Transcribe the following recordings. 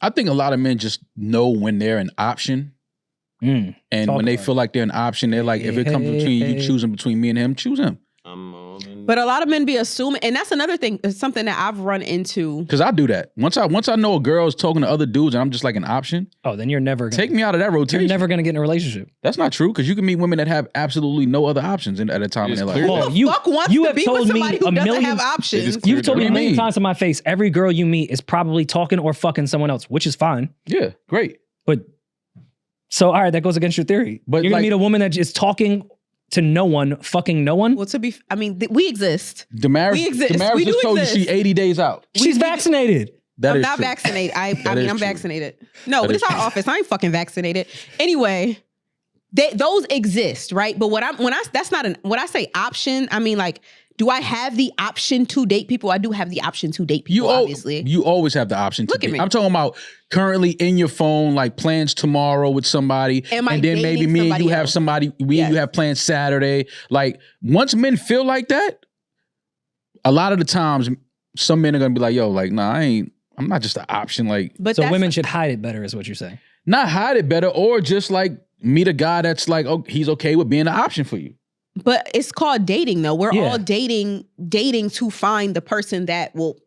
I think a lot of men just know when they're an option. And when they feel like they're an option, they're like, if it comes between you choosing between me and him, choose him. But a lot of men be assuming, and that's another thing. It's something that I've run into. Because I do that. Once I know a girl is talking to other dudes and I'm just like an option. Oh, then you're never gonna take me out of that rotation. You're never gonna get in a relationship. That's not true, because you can meet women that have absolutely no other options at a time in their life. Who the fuck wants to be with somebody who doesn't have options? You've told me a million times to my face, every girl you meet is probably talking or fucking someone else, which is fine. Yeah, great. But so all right, that goes against your theory. But you're gonna meet a woman that is talking to no one, fucking no one? Well, we exist. Demaris, we exist. Demaris we just told exist. you she 80 days out. She's vaccinated. I'm not vaccinated. I mean, I'm vaccinated. No, but it's our office. I ain't fucking vaccinated. Anyway, those exist, right? But when I say option, I mean like, do I have the option to date people? I do have the option to date people, obviously. You always have the option to date. I'm talking about currently in your phone, like plans tomorrow with somebody. And then maybe me and you have somebody, and you have plans Saturday. Like, once men feel like that, a lot of the times, some men are going to be like, yo, like, nah, I'm not just an option. Like, so women should hide it better is what you're saying. Not hide it better, or just like meet a guy that's like, oh, he's okay with being an option for you. But it's called dating, though. We're all dating to find the person that will,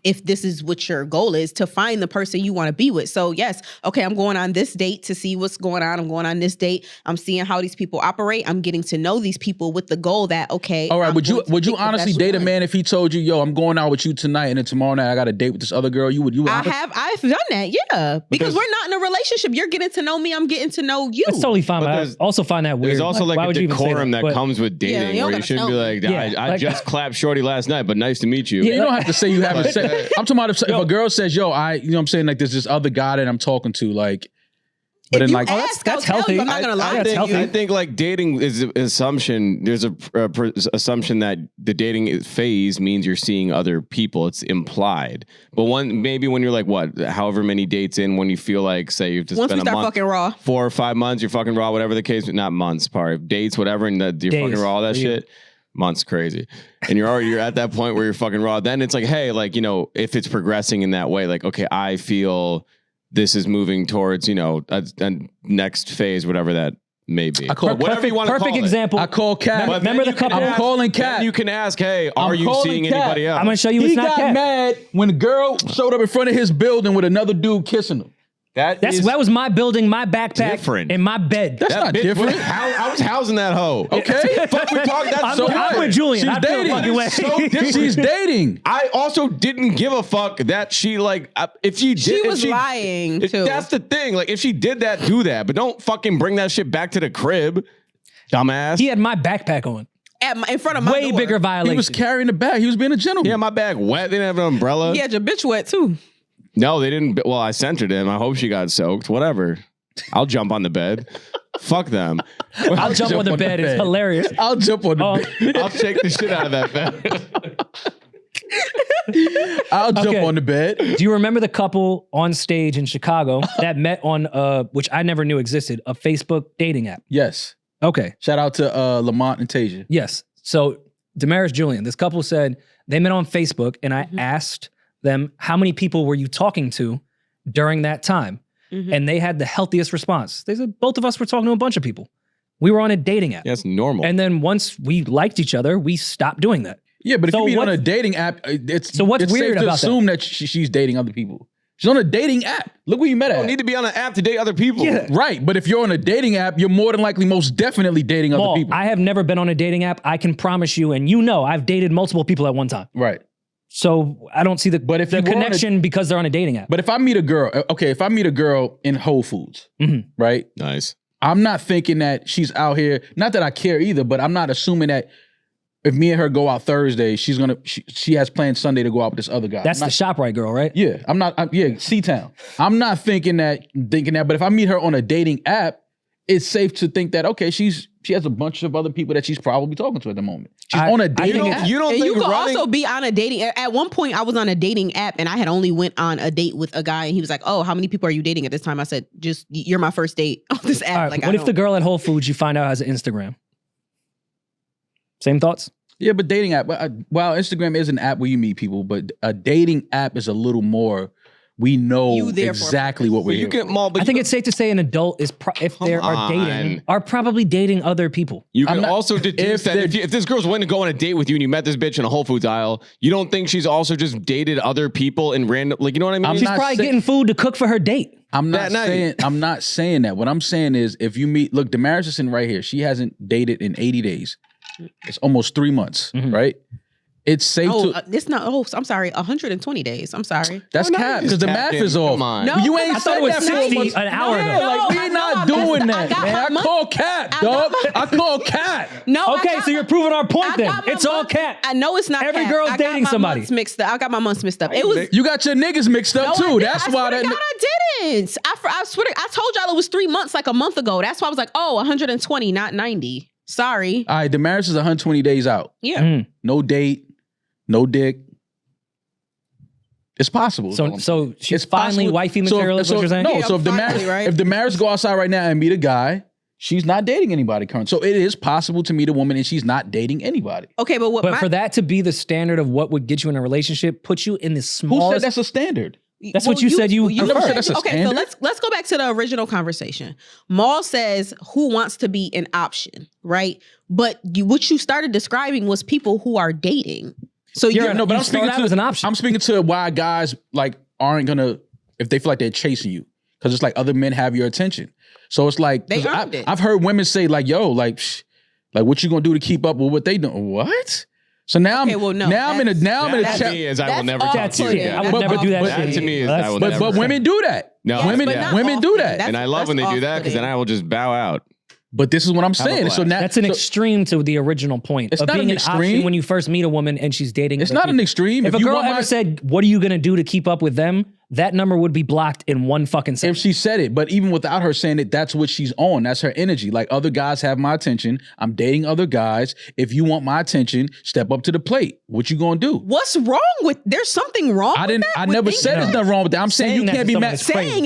if this is what your goal is, to find the person you want to be with. So yes, okay, I'm going on this date to see what's going on. I'm going on this date. I'm seeing how these people operate. I'm getting to know these people with the goal that, okay. All right, would you honestly date a man if he told you, yo, I'm going out with you tonight and then tomorrow night I got a date with this other girl? I've done that, yeah. Because we're not in a relationship. You're getting to know me. I'm getting to know you. That's totally fine, but I also find that weird. There's also like a decorum that comes with dating where you shouldn't be like, I just clapped shorty last night, but nice to meet you. Yeah, you don't have to say you haven't said. I'm talking about if a girl says, yo, you know what I'm saying, like there's this other guy that I'm talking to, like, but then like, that's healthy. I'm not gonna lie to you. I think like dating is an assumption. There's a assumption that the dating phase means you're seeing other people. It's implied. But maybe when you're like however many dates in, when you feel like, say you've just spent a month, fucking raw, 4 or 5 months, you're fucking raw, whatever the case, not months, dates, whatever, and you're fucking raw, all that shit. Months crazy, and you're at that point where you're fucking raw. Then it's like, hey, like, you know, if it's progressing in that way, like, okay, I feel this is moving towards, you know, a next phase, whatever that may be. I call whatever you want to call it. Perfect example. I call Cat. Remember the couple? I'm calling Cat. You can ask, hey, are you seeing anybody else? I'm gonna show you. He got mad when the girl showed up in front of his building with another dude kissing him. That was my building, my backpack, different. and my bed. That's not different. I was housing that hoe. Okay, Fuck, we talked. That's I'm with Julian. She's dating. She's dating. I also didn't give a fuck that she like if she did. She was lying too. That's the thing. Like if she did that, do that, but don't fucking bring that shit back to the crib, dumbass. He had my backpack on. In front of my way door. bigger violation. He was carrying the bag. He was being a gentleman. Yeah, my bag wet. They didn't have an umbrella. He had your bitch wet too. No, they didn't. Well, I sent her to him. I hope she got soaked. Whatever. I'll jump on the bed. Fuck them. I'll jump on the bed. It's hilarious. I'll jump on the bed. I'll shake the shit out of that bed. I'll jump on the bed. Do you remember the couple on stage in Chicago that met on, which I never knew existed, a Facebook dating app? Yes. Okay. Shout out to Lamont and Tasia. Yes. So Demaris, Julian, this couple said they met on Facebook, and I asked them, how many people were you talking to during that time? And they had the healthiest response. They said, both of us were talking to a bunch of people. We were on a dating app. That's normal. And then once we liked each other, we stopped doing that. Yeah, but if you meet on a dating app, it's what's weird safe to about assume that she's dating other people. She's on a dating app. Look where you met her. You don't need to be on an app to date other people. Yeah. Right, but if you're on a dating app, you're more than likely most definitely dating other people. I have never been on a dating app. I can promise you, and you know, I've dated multiple people at one time. Right. So I don't see the connection because they're on a dating app. But if I meet a girl, if I meet a girl in Whole Foods, right? Nice. I'm not thinking that she's out here, not that I care either, but I'm not assuming that if me and her go out Thursday, she has plans Sunday to go out with this other guy. That's the ShopRite girl, right? Yeah, C-Town. I'm not thinking that, but if I meet her on a dating app, it's safe to think that, okay, she has a bunch of other people that she's probably talking to at the moment. She's on a dating app. You could also be on a dating. At one point, I was on a dating app, and I had only went on a date with a guy, and he was like, "Oh, how many people are you dating at this time?" I said, "Just you're my first date on this app." Right, what if the girl at Whole Foods you find out has an Instagram? Same thoughts? Yeah, but dating app. Well, Instagram is an app where you meet people, but a dating app is a little more we know exactly what we're here for. I think it's safe to say an adult is if they are dating, are probably dating other people. You can also deduce that if this girl's willing to go on a date with you and you met this bitch in a Whole Foods aisle, you don't think she's also just dated other people in random, like, you know what I mean? She's probably getting food to cook for her date. I'm not saying that. What I'm saying is, if you meet, look, Demaris is sitting right here. She hasn't dated in 80 days. It's almost 3 months, right? It's safe to. It's not. Oh, I'm sorry. 120 days. I'm sorry. That's cap because the math is off. No, you ain't said that 60 an hour ago. Like, we're not doing that, man. I call cap, dog. I call cap. No. Okay, so you're proving our point then. It's all cap. I know it's not. Every cap. girl's dating somebody. Mixed up. I got my months mixed up. It was. You got your niggas mixed up too. That's why that. I didn't. I swear. I told y'all it was 3 months, like a month ago. That's why I was like, oh, 120, not 90. Sorry. All right, Demaris is 120 days out. Yeah. No date. No dick. It's possible. So she's finally wifey material, is what you're saying? No, so if Demaris go outside right now and meet a guy, she's not dating anybody currently. So it is possible to meet a woman and she's not dating anybody. Okay, but for that to be the standard of what would get you in a relationship, put you in the smallest... Who said that's a standard? That's what you said you never said that's a okay, standard. so let's go back to the original conversation. Maul says who wants to be an option, right? But what you started describing was people who are dating. So but I'm speaking to as an option. I'm speaking to why guys like aren't gonna, if they feel like they're chasing you, because it's like other men have your attention. So it's like I've heard women say like, "Yo, like what you gonna do to keep up with what they doing?" What? So now I'm in a chat. I will never talk to you again. I would never do that. That to me is I will never. But women do that. No, women do that, and I love when they do that because then I will just bow out. But this is what I'm saying. So now that's an extreme to the original point of being an option when you first meet a woman and she's dating. It's not an extreme. If a girl ever said, "What are you going to do to keep up with them?" that number would be blocked in 1 fucking second. If she said it, but even without her saying it, that's what she's on. That's her energy. Like, other guys have my attention. I'm dating other guys. If you want my attention, step up to the plate. What you gonna do? What's wrong with? There's something wrong. I never said there's nothing wrong with that. I'm saying you can't be mad.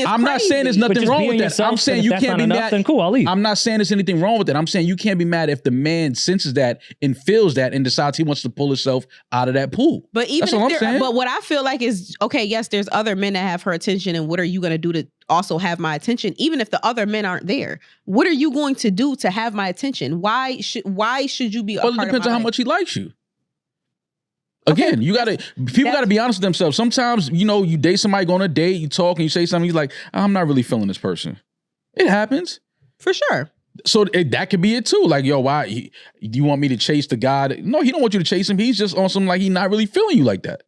I'm not saying there's nothing wrong with that. I'm saying you can't be mad. Then cool, I'll leave. I'm not saying there's anything wrong with that. I'm saying you can't be mad if the man senses that and feels that and decides he wants to pull himself out of that pool. But even that's what I'm saying. But what I feel like is, okay, yes, there's other men that have her attention, and what are you going to do to also have my attention? Even if the other men aren't there, what are you going to do to have my attention? Why should you be? Well, it depends on how much he likes you. Again, people gotta be honest with themselves. Sometimes, you date somebody, go on a date, you talk and you say something, you're like, I'm not really feeling this person. It happens. For sure. So that could be it too. Like, yo, why do you want me to chase the guy? No, he don't want you to chase him. He's just on some, like, he's not really feeling you like that.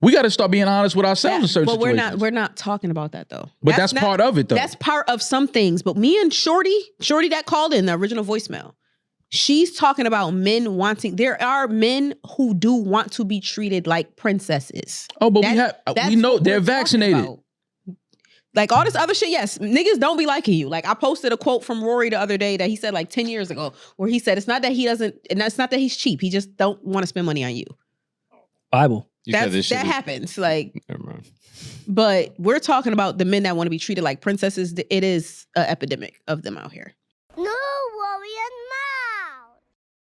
We got to start being honest with ourselves in certain situations. But we're not talking about that though. But that's part of it though. That's part of some things. But me and Shorty that called in the original voicemail, she's talking about men wanting. There are men who do want to be treated like princesses. Oh, but we know they're vaccinated. Like all this other shit, yes, niggas don't be liking you. Like I posted a quote from Rory the other day that he said like 10 years ago, where he said it's not that he doesn't, and it's not that he's cheap. He just don't want to spend money on you. Bible. That happens. Like, never mind. But we're talking about the men that want to be treated like princesses. It is an epidemic of them out here.